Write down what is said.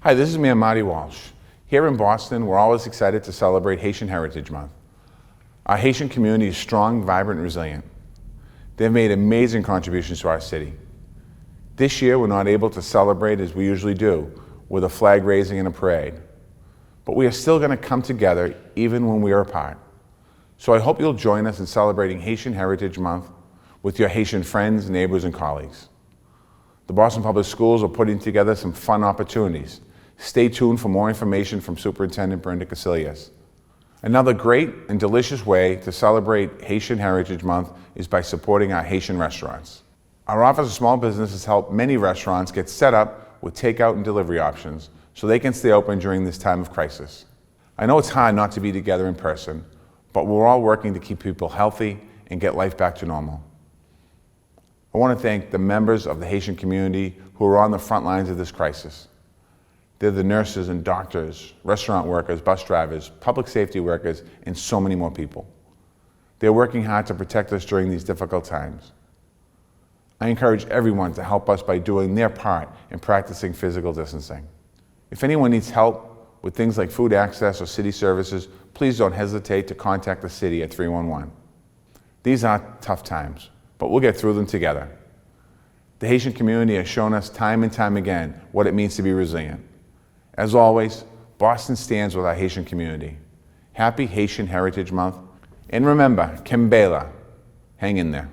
Hi, this is Mayor Marty Walsh. Here in Boston, we're always excited to celebrate Haitian Heritage Month. Our Haitian community is strong, vibrant, and resilient. They've made amazing contributions to our city. This year, we're not able to celebrate as we usually do, with a flag raising and a parade. But we are still going to come together even when we are apart. So I hope you'll join us in celebrating Haitian Heritage Month with your Haitian friends, neighbors, and colleagues. The Boston Public Schools are putting together some fun opportunities. Stay tuned for more information from Superintendent Brenda Casillas. Another great and delicious way to celebrate Haitian Heritage Month is by supporting our Haitian restaurants. Our Office of Small Business has helped many restaurants get set up with takeout and delivery options so they can stay open during this time of crisis. I know it's hard not to be together in person, but we're all working to keep people healthy and get life back to normal. I want to thank the members of the Haitian community who are on the front lines of this crisis. They're the nurses and doctors, restaurant workers, bus drivers, public safety workers, and so many more people. They're working hard to protect us during these difficult times. I encourage everyone to help us by doing their part in practicing physical distancing. If anyone needs help with things like food access or city services, please don't hesitate to contact the city at 311. These are tough times, but we'll get through them together. The Haitian community has shown us time and time again what it means to be resilient. As always, Boston stands with our Haitian community. Happy Haitian Heritage Month. And remember, Kimbela, hang in there.